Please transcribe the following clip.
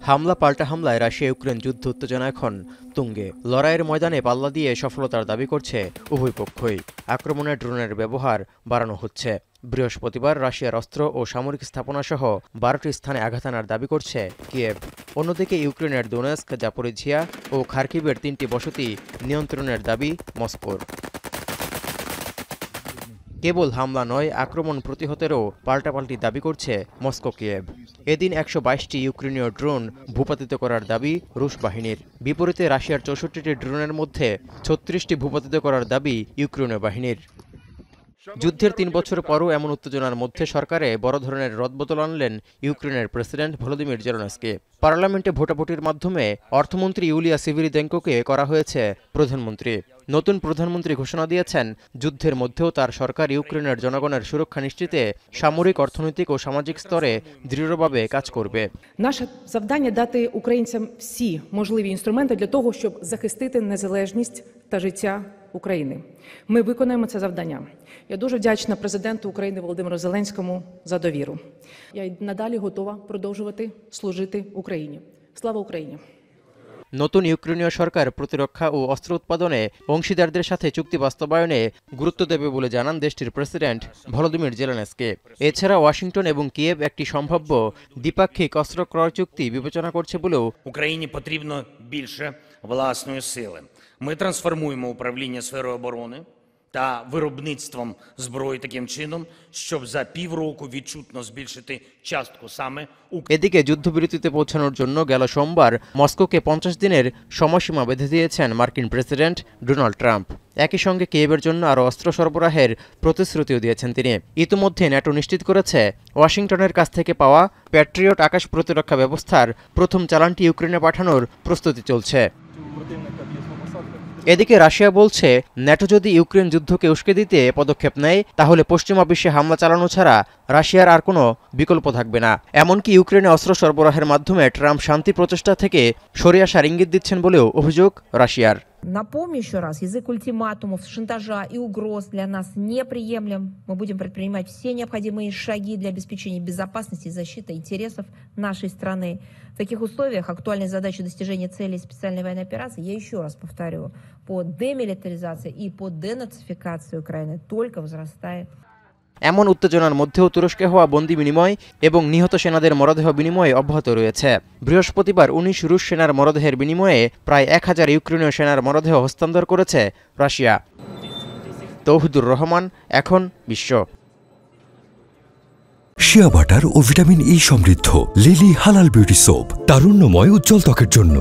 হামলা পাল্টা হামলায় রাশিয়া ইউক্রেন যুদ্ধ উত্তেজনা এখন তুঙ্গে। লড়াইয়ের ময়দানে পাল্লা দিয়ে সফলতার দাবি করছে উভয় পক্ষই। আক্রমণে ড্রোনের ব্যবহার বাড়ানো হচ্ছে। বৃহস্পতিবার রাশিয়ার অস্ত্র ও সামরিক স্থাপনাসহ 12টি স্থানে আঘাত আনার দাবি করছে কিয়েভ। অন্যদিকে ইউক্রেনের দোনেস্ক, জাপোরিঝিয়া ও খার্কিভের 3টি বসতি নিয়ন্ত্রণের দাবি মস্কোর। কেবল হামলা নয়, আক্রমণ প্রতিহতেরও পাল্টাপাল্টি দাবি করছে মস্কো কিয়েভ। এদিন 122টি ইউক্রেনীয় ড্রোন ভূপাতিত করার দাবি রুশ বাহিনীর। বিপরীতে রাশিয়ার 64টি ড্রোনের মধ্যে 36টি ভূপাতিত করার দাবি ইউক্রেনীয় বাহিনীর। যুদ্ধের 3 বছর পরও এমন উত্তেজনার মধ্যে সরকারে বড় ধরনের রদবদল আনলেন ইউক্রেনের প্রেসিডেন্ট ভলোদিমির জেলেনস্কি। পার্লামেন্টে ভোটাভুটির মাধ্যমে অর্থমন্ত্রী ইউলিয়া সিভিরিদেঙ্কোকে করা হয়েছে প্রধানমন্ত্রী। নতুন প্রধানমন্ত্রী ঘোষণা দিয়েছেন, যুদ্ধের মধ্যেও তার সরকার ইউক্রেনের জনগণের সুরক্ষা নিশ্চিতে সামরিক, অর্থনৈতিক ও সামাজিক স্তরে দৃঢ়ভাবে কাজ করবে। Наше завдання дати українцям всі можливі інструменти для того, щоб захистити незалежність та життя України. Ми виконаємо це завдання. Я дуже вдячна президенту України Володимиру Зеленському за довіру. Я й надалі готова продовжувати служити Україні. Слава Україні! নতুন ইউক্রেনীয় সরকার প্রতিরক্ষা ও অস্ত্র উৎপাদনে অংশীদারদের সাথে চুক্তি বাস্তবায়নে গুরুত্ব দেবে বলে জানান দেশটির প্রেসিডেন্ট ভলোদিমির জেলেনস্কি। এছাড়া ওয়াশিংটন এবং কিয়েভ একটি সম্ভাব্য দ্বিপাক্ষিক অস্ত্র ক্রয় চুক্তি বিবেচনা করছে বলেও Україні потрібно більше власної сили. Ми трансформуємо управління сферою оборони та виробництвом зброї таким чином, щоб за півроку відчутно збільшити частку саме এদিকে যুদ্ধবিরতিতে পৌঁছানোর জন্য গেল সোমবার মস্কোকে 50 দিনের সময়সীমা বেঁধে দিয়েছেন মার্কিন প্রেসিডেন্ট ডোনাল্ড ট্রাম্প। একই সঙ্গে কিয়েভের জন্য আরও অস্ত্র সরবরাহের প্রতিশ্রুতিও দিয়েছেন তিনি। ইতিমধ্যে ন্যাটো নিশ্চিত করেছে, ওয়াশিংটনের কাছ থেকে পাওয়া প্যাট্রিয়ট আকাশ প্রতিরক্ষা ব্যবস্থার প্রথম চালানটি ইউক্রেনে পাঠানোর প্রস্তুতি চলছে। এদিকে রাশিয়া বলছে, ন্যাটো যদি ইউক্রেন যুদ্ধকে উস্কে দিতে পদক্ষেপ নেয়, তাহলে পশ্চিমা বিশ্বে হামলা চালানো ছাড়া রাশিয়ার আর কোনো বিকল্প থাকবে না। এমনকি ইউক্রেনে অস্ত্র সরবরাহের মাধ্যমে ট্রাম্প শান্তি প্রচেষ্টা থেকে সরে আসার ইঙ্গিত দিচ্ছেন বলেও অভিযোগ রাশিয়ার। Напомню еще раз, язык ультиматумов, шантажа и угроз для нас неприемлем. Мы будем предпринимать все необходимые шаги для обеспечения безопасности и защиты интересов нашей страны. В таких условиях актуальной задачей достижения целей специальной военной операции, я еще раз повторю, по демилитаризации и по денацификации Украины только возрастает. এমন উত্তেজনার মধ্যেও তুরস্কে হওয়া বন্দি বিনিময় এবং নিহত সেনাদের মরদেহ বিনিময়ে অব্যাহত রয়েছে। বৃহস্পতিবার 19 রুশ সেনার মরদেহের বিনিময়ে প্রায় 1000 ইউক্রেনীয় সেনার মরদেহ হস্তান্তর করেছে রাশিয়া। তৌহিদুর রহমান, এখন বিশ্ব। শিয়া বাটার ও ভিটামিন ই সমৃদ্ধ লিলি হালাল বিউটি সোপ, তারুণ্যময় উজ্জ্বল ত্বকের জন্য।